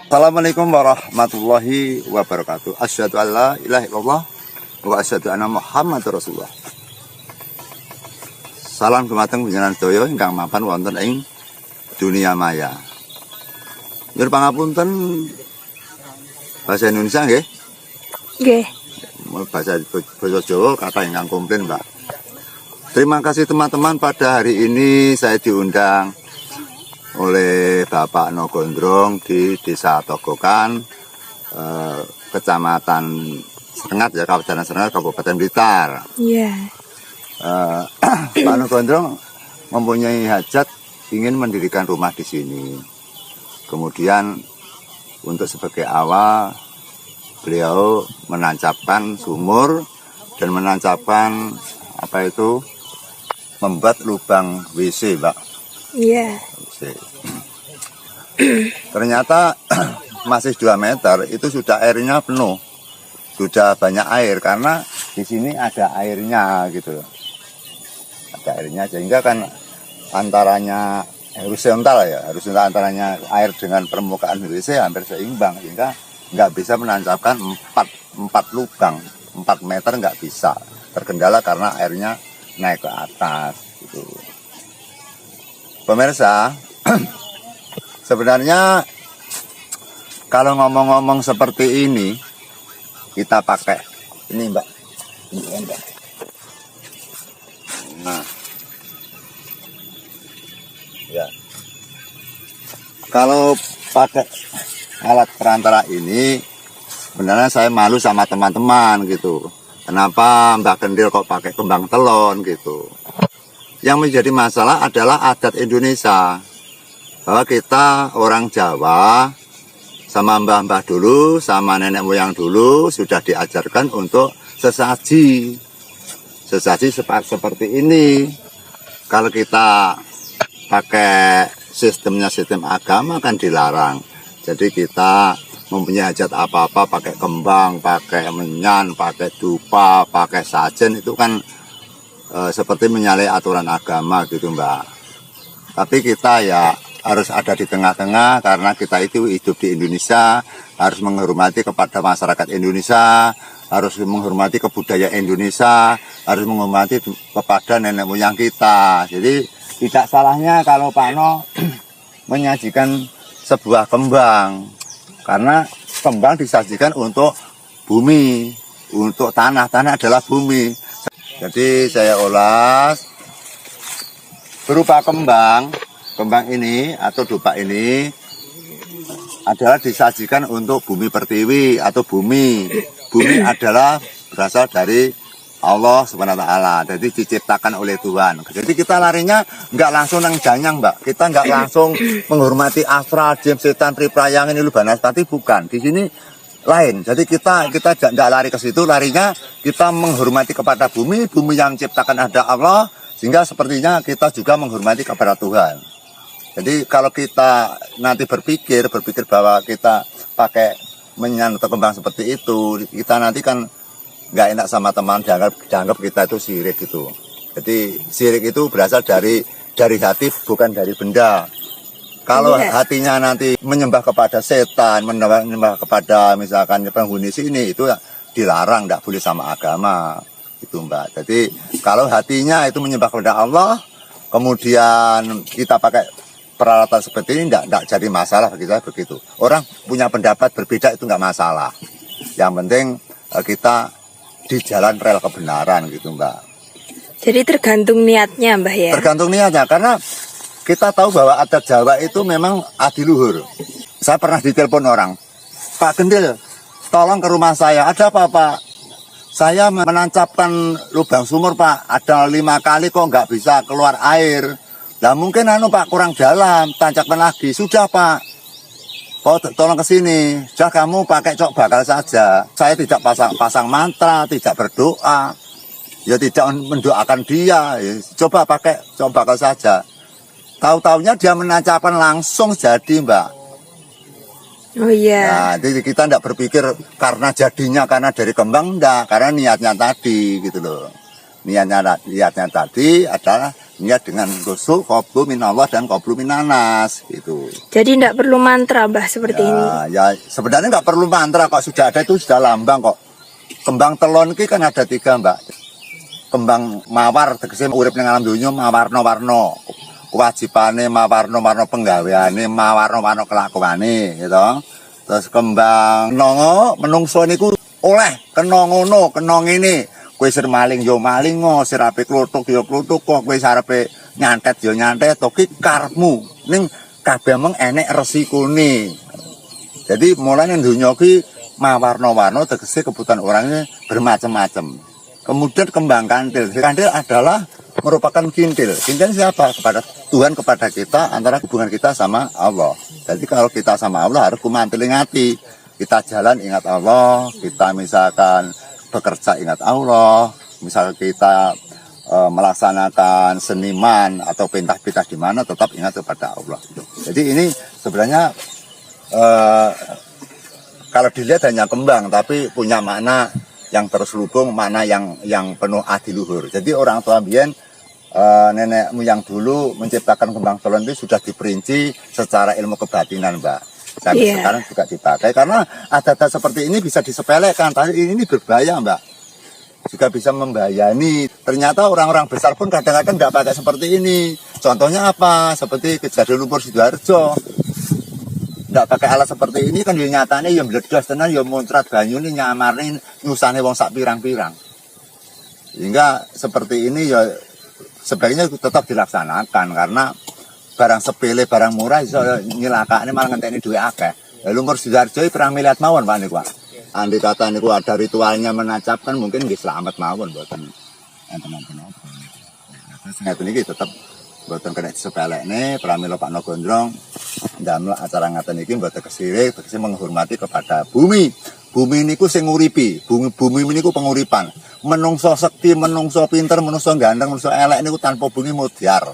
Assalamualaikum warahmatullahi wabarakatuh. Asyhadu an la ilaha illallah wa asyhadu anna Muhammadar Rasulullah. Salam dumateng panjenengan sedaya ingkang mapan wonten ing dunia maya. Nyuwun pangapunten bahasa Indonesia nggih? Nggih. Bahasa Jawa kata ingkang komplain, Mbak. Terima kasih teman-teman, pada hari ini saya diundang oleh Bapak Nogondrong di Desa Togokan, Kecamatan Serengat, ya, Kabupaten Serengat, Kabupaten Blitar. Iya. Pak Nogondrong mempunyai hajat ingin mendirikan rumah di sini. Kemudian untuk sebagai awal beliau menancapkan sumur dan menancapkan membuat lubang WC, Mbak. Iya. Ternyata masih 2 meter itu sudah airnya penuh, sudah banyak air karena di sini ada airnya gitu, ada airnya sehingga kan antaranya horizontal antaranya air dengan permukaan WC hampir seimbang sehingga nggak bisa menancapkan 4 lubang 4 meter, nggak bisa, terkendala karena airnya naik ke atas gitu. Pemirsa, sebenarnya kalau ngomong-ngomong seperti ini kita pakai ini, Mbak. Ini kan, Mbak. Nah, ya. Kalau pakai alat perantara ini, sebenarnya saya malu sama teman-teman gitu. Kenapa Mbak Kendil kok pakai kembang telon gitu? Yang menjadi masalah adalah adat Indonesia, bahwa kita orang Jawa sama mbah-mbah dulu, sama nenek moyang dulu sudah diajarkan untuk sesaji seperti ini. Kalau kita pakai sistem agama kan dilarang. Jadi kita mempunyai hajat apa-apa pakai kembang, pakai menyan, pakai dupa, pakai sajen, itu kan seperti menyalahi aturan agama gitu, Mbak. Tapi kita ya harus ada di tengah-tengah karena kita itu hidup di Indonesia, harus menghormati kepada masyarakat Indonesia, harus menghormati kebudayaan Indonesia, harus menghormati kepada nenek moyang kita. Jadi tidak salahnya kalau Pak No menyajikan sebuah kembang, karena kembang disajikan untuk bumi, untuk tanah adalah bumi. Jadi saya olah berupa kembang ini atau dupa ini adalah disajikan untuk bumi pertiwi atau bumi. Bumi adalah berasal dari Allah Subhanahu wa Ta'ala, jadi diciptakan oleh Tuhan. Jadi kita larinya nggak langsung nang janyang, Mbak. Kita nggak langsung menghormati astral, jin, setan, priprayangan, ini banaspati, bukan. Di sini lain. Jadi kita nggak lari ke situ, larinya kita menghormati kepada bumi yang menciptakan ada Allah, sehingga sepertinya kita juga menghormati kepada Tuhan. Jadi kalau kita nanti berpikir bahwa kita pakai menyan atau kembang seperti itu, kita nanti kan nggak enak sama teman, dianggap kita itu syirik gitu. Jadi syirik itu berasal dari hati, bukan dari benda. Kalau hatinya nanti menyembah kepada setan, menyembah kepada misalkan penghuni sini, itu dilarang, tidak boleh sama agama, itu, Mbak. Jadi kalau hatinya itu menyembah kepada Allah, kemudian kita pakai peralatan seperti ini, tidak jadi masalah bagi saya begitu. Orang punya pendapat berbeda itu nggak masalah. Yang penting kita di jalan rel kebenaran gitu, Mbak. Jadi tergantung niatnya, Mbah, ya? Tergantung niatnya, karena kita tahu bahwa adat Jawa itu memang adiluhur. Saya pernah ditelepon orang, Pak Kendil, tolong ke rumah saya. Ada apa, Pak? Saya menancapkan lubang sumur, Pak. Ada 5 kali kok nggak bisa keluar air. Nah mungkin Pak kurang dalam, tancapkan lagi. Sudah, Pak. Oh, tolong ke sini. Sudah, kamu pakai cok bakal saja. Saya tidak pasang mantra, tidak berdoa. Ya tidak mendoakan dia. Ya, coba pakai cok bakal saja. Tahu-taunya dia menancapkan langsung jadi, Mbak. Oh iya. Nah, jadi kita tidak berpikir karena jadinya karena dari kembang, enggak, karena niatnya tadi gitu loh. Niatnya tadi adalah niat dengan gosul qablu minallah dan qablu minanas gitu. Jadi tidak perlu mantra Mbah seperti ini. Ya sebenarnya nggak perlu mantra kok, sudah ada itu sudah lambang kok. Kembang telon ki kan ada 3 Mbak. Kembang mawar tegese urip ning alam donya mawarna-warna. Kewajibane mawarna-warna penggaweane mawarna-warna kelakuane gitu. Terus kembang nongo menungso niku oleh kena ngono, kena ngene. Kowe sir maling yo maling, sir ape kluthuk yo kluthuk, kok kowe sarepe nyantet yo nyantet, to ki karepmu. Ning kabeh meng enek resikone. Jadi mulai ning donya ki mawarna-warna tegese kebutuhan orangnya bermacam-macam. Kemudian kembang kantil. Kantil adalah merupakan kintil. Kintil siapa? Kepada Tuhan, kepada kita, antara hubungan kita sama Allah. Jadi kalau kita sama Allah harus kumantiling hati. Kita jalan ingat Allah, kita misalkan bekerja ingat Allah, misalkan kita melaksanakan seniman atau pentas-pentas di mana tetap ingat kepada Allah. Jadi ini sebenarnya kalau dilihat hanya kembang, tapi punya makna yang terselubung, makna yang penuh adiluhur. Jadi orang tua mbiyen nenekmu yang dulu menciptakan kembang telon itu sudah diperinci secara ilmu kebatinan, Mbak. Dan sekarang juga dipakai karena adat seperti ini bisa disepelekan, tapi ini berbahaya, Mbak. Juga bisa membayani. Ternyata orang-orang besar pun kadang-kadang tidak pakai seperti ini. Contohnya apa? Seperti kejadian lumpur Sidoarjo. Tidak pakai alat seperti ini kan nyatanya yang meledos tenan yang muncrat banyu ini nyamarnya nyusane wong sak pirang-pirang. Sehingga seperti ini ya sebaiknya tetap dilaksanakan karena barang sepele, barang murah iso nyilakane malah ngenteni duwe akeh. Lumpur Sidoarjo perang miliat mawon Pak niku. Andai kata niku ada ritualnya menacapkan mungkin nggih slamet mawon mboten enten-enten apa. Terus ngeten iki tetep mboten kena disepelekne pramila Pak Nogondrong ndamel acara ngaten iki mboten kesirik, tegese menghormati kepada bumi. Bumi niku sing nguripi, bumi niku penguripan. Menungso sekti, menungso pinter, menungso gandeng, menungso elek niku tanpa bumi mudhar.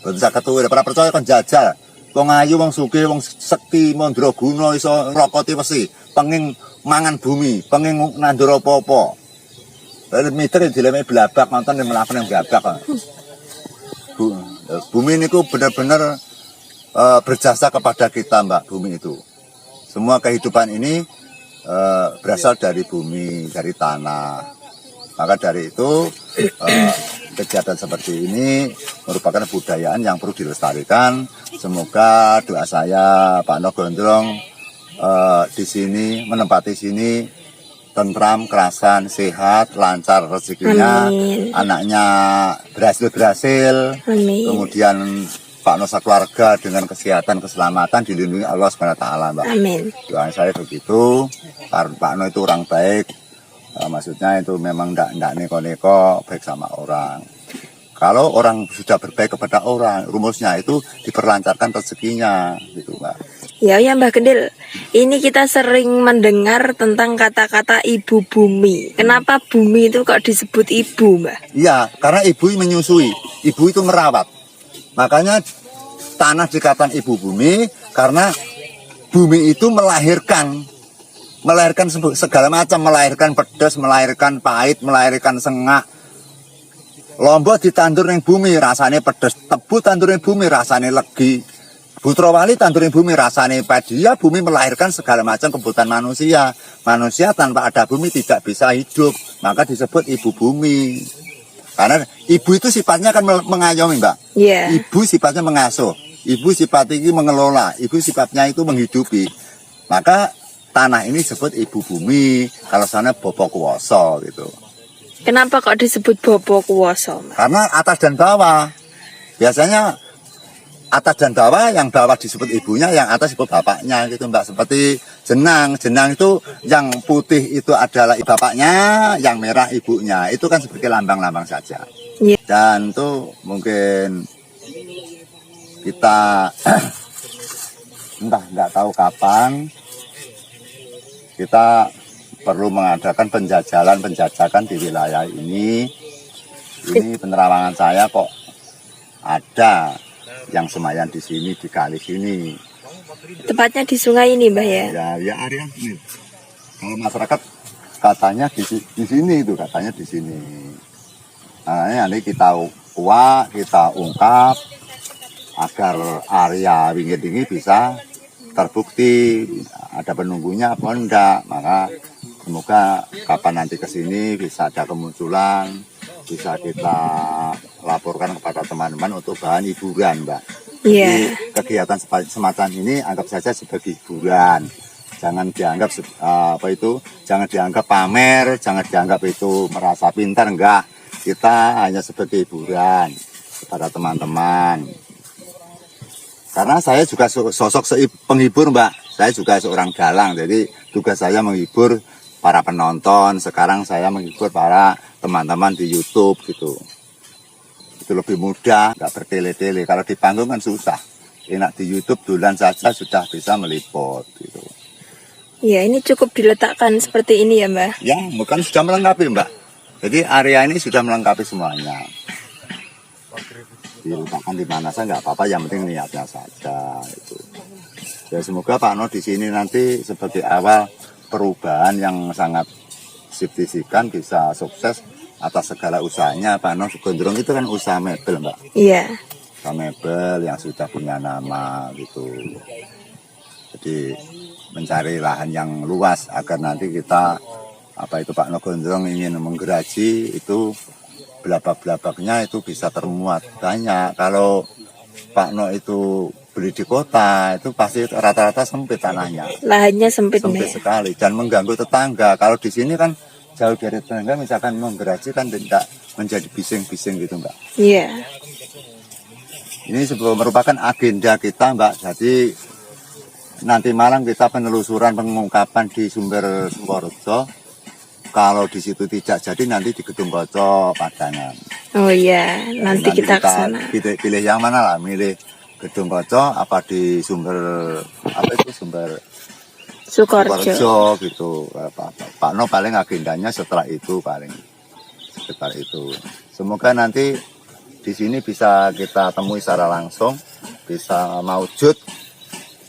Mboten saged tuwir, para percaya kan jajal. Wong ayu, wong sugih, wong sekti, mandraguna iso ngrokoti wesi, penging mangan bumi, penging nandur apa-apa. Miter dileme blabak nonton yang melakukan yang blabak. Bumi niku benar-benar berjasa kepada kita, Mbak. Bumi itu semua kehidupan ini berasal dari bumi, dari tanah. Maka dari itu kegiatan seperti ini merupakan budayaan yang perlu dilestarikan. Semoga doa saya Pak Nogondrong di sini menempati sini tentram, kerasan, sehat, lancar rezekinya, anaknya berhasil, kemudian Pak Nusa keluarga dengan kesehatan, keselamatan dilindungi Allah SWT, Mbak. Amin. Doa saya begitu. Pak No itu orang baik, maksudnya itu memang tidak neko-neko, baik sama orang. Kalau orang sudah berbaik kepada orang, rumusnya itu diperlancarkan rezekinya, gitu, Mbak. Ya Mbah Gendil, ini kita sering mendengar tentang kata-kata ibu bumi. Kenapa bumi itu kok disebut ibu, Mbah? Iya, karena ibu menyusui, ibu itu merawat. Makanya tanah dikatakan ibu bumi karena bumi itu melahirkan segala macam, melahirkan pedas, melahirkan pahit, melahirkan sengak. Lombok ditandur ning bumi rasane pedas, tebu tandur ning bumi rasane legi. Putrawali tandur ning bumi rasane padi. Ya, bumi melahirkan segala macam kebutuhan manusia. Manusia tanpa ada bumi tidak bisa hidup, maka disebut ibu bumi. Karena ibu itu sifatnya kan mengayomi, Mbak. Ibu sifatnya mengasuh. Ibu sifatnya itu mengelola. Ibu sifatnya itu menghidupi. Maka tanah ini disebut ibu bumi. Kalau sana Bopo Kuwoso gitu. Kenapa kok disebut Bopo Kuwoso? Karena atas dan bawah. Biasanya atas dan bawah, yang bawah disebut ibunya, yang atas disebut bapaknya gitu, Mbak. Seperti jenang itu yang putih itu adalah bapaknya, yang merah ibunya. Itu kan seperti lambang-lambang saja. Dan itu mungkin kita entah nggak tahu kapan kita perlu mengadakan penjajakan di wilayah ini. Ini penerawangan saya kok ada yang semayan di sini, di kali sini. Tepatnya di sungai ini, Mbah ya? Ya area ini. Kalau masyarakat katanya di sini itu, katanya di sini. Nah, ini kita kuat, kita ungkap agar area Winggit ini bisa terbukti ada penunggunya apa enggak. Maka semoga kapan nanti ke sini bisa ada kemunculan, bisa kita laporkan kepada teman-teman untuk bahan hiburan, Mbak. Jadi kegiatan semacam ini anggap saja sebagai hiburan. Jangan dianggap jangan dianggap pamer, jangan dianggap itu merasa pintar, enggak. Kita hanya sebagai hiburan kepada teman-teman. Karena saya juga sosok penghibur, Mbak. Saya juga seorang dalang, jadi tugas saya menghibur para penonton. Sekarang saya menghibur para teman-teman di YouTube gitu. Itu lebih mudah, nggak bertele-tele. Kalau di panggung kan susah. Enak di YouTube duluan saja sudah bisa meliput gitu. Ya, ini cukup diletakkan seperti ini ya, Mbak? Ya, bukan sudah melengkapi, Mbak. Jadi area ini sudah melengkapi semuanya. Diletakkan di mana saja nggak apa-apa, yang penting niatnya saja itu. Ya, semoga Pak No di sini nanti sebagai awal perubahan yang sangat signifikan bisa sukses atas segala usahanya. Pak No Gondrong itu kan usaha mebel, Mbak. Iya. Usaha mebel yang sudah punya nama gitu. Jadi mencari lahan yang luas agar nanti kita Pak No Gondrong ingin menggeraji itu belabak-belabaknya itu bisa termuat banyak. Kalau Pak No itu beli di kota itu pasti rata-rata sempit tanahnya. Lahannya sempit sekali dan mengganggu tetangga. Kalau di sini kan jauh dari tetangga, misalkan menggeraji kan tidak menjadi bising-bising gitu, Mbak. Iya. Ini merupakan agenda kita, Mbak. Jadi nanti malam kita penelusuran pengungkapan di Sumber Sumberjo. Kalau di situ tidak jadi nanti di Gedung Koco Padangan. Oh iya, nanti kita ke sana. Pilih yang mana lah, milih Gedung Koco apa di Sumber Sukorejo gitu. Pak No paling agendanya setelah itu Semoga nanti di sini bisa kita temui secara langsung, bisa maujud,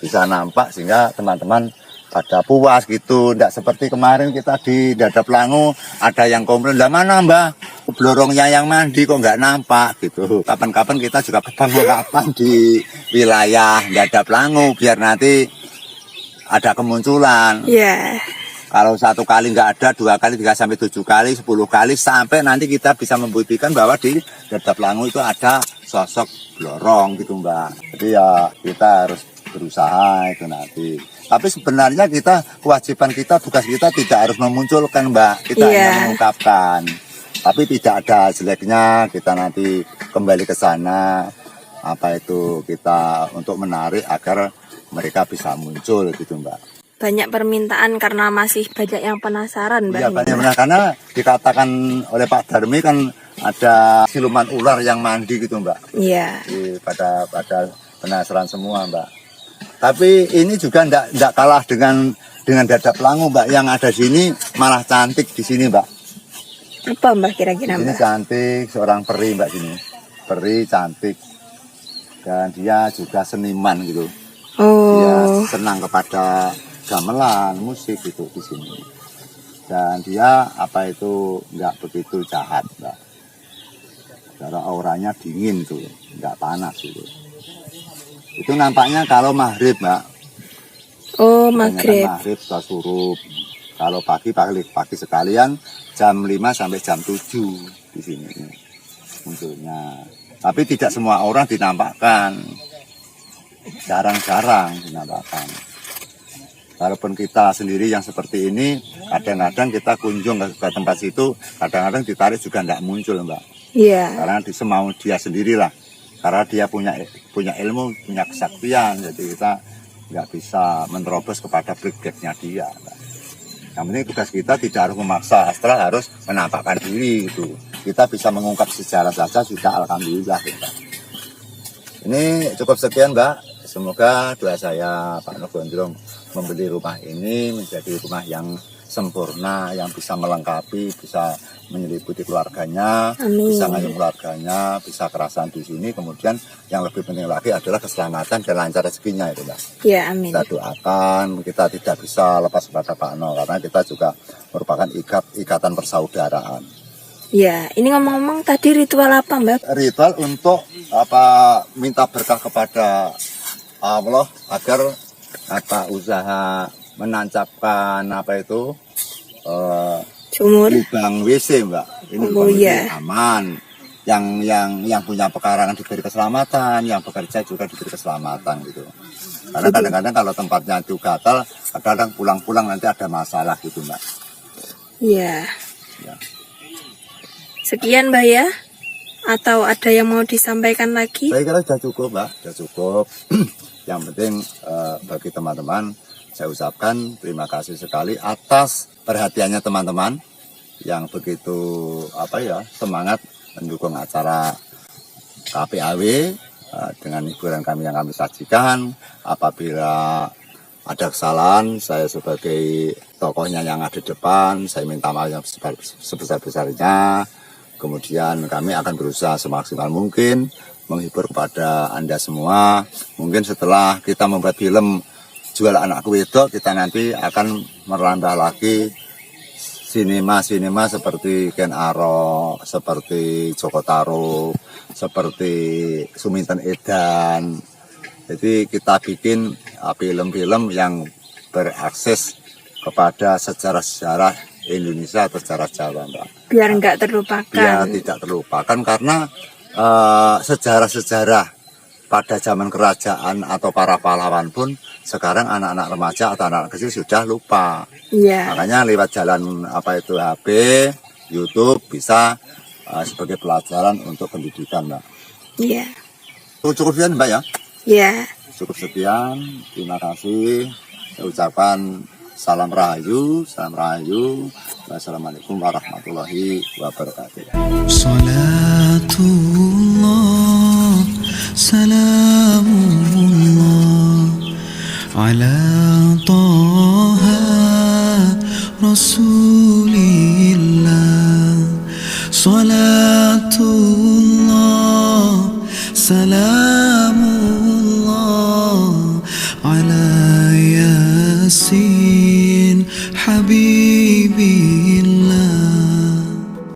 bisa nampak sehingga teman-teman pada puas gitu. Tidak seperti kemarin kita di Dadap Langu ada yang komplain, lah mana Mbak blorongnya yang mandi kok nggak nampak gitu. Kapan-kapan kita juga pengungkapan di wilayah Dadap Langu biar nanti ada kemunculan. Iya. Kalau 1 kali nggak ada, 2 kali, 3 sampai 7 kali, 10 kali, sampai nanti kita bisa membuktikan bahwa di Dadap Langu itu ada sosok blorong gitu, Mbak. Jadi ya kita harus berusaha itu nanti. Tapi sebenarnya kewajiban kita, tugas kita tidak harus memunculkan, Mbak. Kita hanya mengungkapkan. Tapi tidak ada jeleknya kita nanti kembali ke sana, kita untuk menarik agar mereka bisa muncul gitu, Mbak. Banyak permintaan karena masih banyak yang penasaran, Mbak. Iya, banyak penasaran karena dikatakan oleh Pak Darmi kan ada siluman ular yang mandi gitu, Mbak. Iya. Pada penasaran semua, Mbak. Tapi ini juga enggak kalah dengan Dadap Langu, Mbak. Yang ada di sini malah cantik di sini, Mbak. Apa, Mbak, kira-kira, Mbak? Ini cantik, seorang peri, Mbak, sini. Peri cantik. Dan dia juga seniman gitu. Oh. Dia senang kepada gamelan, musik gitu di sini. Dan dia nggak begitu jahat, Mbak. Cara auranya dingin tuh, nggak panas gitu. Itu nampaknya kalau maghrib, Mbak. Oh, maghrib. Maghrib sudah surup. Kalau pagi sekalian jam 5 sampai jam 7 di sini munculnya. Tapi tidak semua orang dinampakkan. Jarang-jarang dinampakkan. Walaupun kita sendiri yang seperti ini, kadang-kadang kita kunjung ke tempat situ, kadang-kadang ditarik juga tidak muncul, Mbak. Iya. Karena semau dia sendirilah. Karena dia punya ilmu, punya kesaktian, jadi kita nggak bisa menerobos kepada brigade-nya dia, Mbak. Yang penting tugas kita tidak harus memaksa astral, harus menampakkan diri gitu. Kita bisa mengungkap sejarah saja sudah alhamdulillah kita. Ini cukup sekian, Mbak. Semoga doa saya Pak No Gondrong membeli rumah ini menjadi rumah yang sempurna, yang bisa melengkapi, bisa menyeliputi keluarganya, Amin. Bisa ngayuh keluarganya, bisa kerasan di sini. Kemudian yang lebih penting lagi adalah keselamatan dan lancar rezekinya itu, Mbak. Ya, amin. Kita doakan, kita tidak bisa lepas pada Pak No karena kita juga merupakan ikatan persaudaraan. Ya, ini ngomong-ngomong tadi ritual apa, Mbak? Ritual untuk minta berkah kepada Allah agar usaha menancapkan Sumur. lubang WC, Mbak. Ini Oh, lubang iya. WC aman. Yang punya pekarangan diberi keselamatan, yang bekerja juga diberi keselamatan gitu. Karena kadang-kadang kalau tempatnya itu gatal, kadang pulang-pulang nanti ada masalah gitu, Mbak. Iya. Ya. Sekian, Mbak ya. Atau ada yang mau disampaikan lagi? Saya kira sudah cukup, Mbak. Sudah cukup. Yang penting bagi teman-teman, saya ucapkan terima kasih sekali atas perhatiannya teman-teman yang begitu semangat mendukung acara KPAW dengan hiburan kami yang kami sajikan. Apabila ada kesalahan, saya sebagai tokohnya yang ada di depan, saya minta maaf yang sebesar-besarnya. Kemudian kami akan berusaha semaksimal mungkin menghibur kepada Anda semua. Mungkin setelah kita membuat film Jual Anakku Wedok, kita nanti akan merambah lagi sinema-sinema seperti Ken Arok, seperti Joko Tarub, seperti Suminten Edan. Jadi kita bikin film-film yang berakses kepada sejarah-sejarah Indonesia atau sejarah Jawa, Mbak. Biar nggak terlupakan. Biar tidak terlupakan karena sejarah-sejarah pada zaman kerajaan atau para pahlawan pun sekarang anak-anak remaja atau anak kecil sudah lupa. Iya. Makanya lewat jalan HP, YouTube bisa sebagai pelajaran untuk pendidikan, Mbak. Iya. Cukup sekian, Mbak ya. Iya. Cukup sekian. Terima kasih. Saya ucapkan salam rahayu. Wassalamualaikum warahmatullahi wabarakatuh. Salatullah, salamullah ala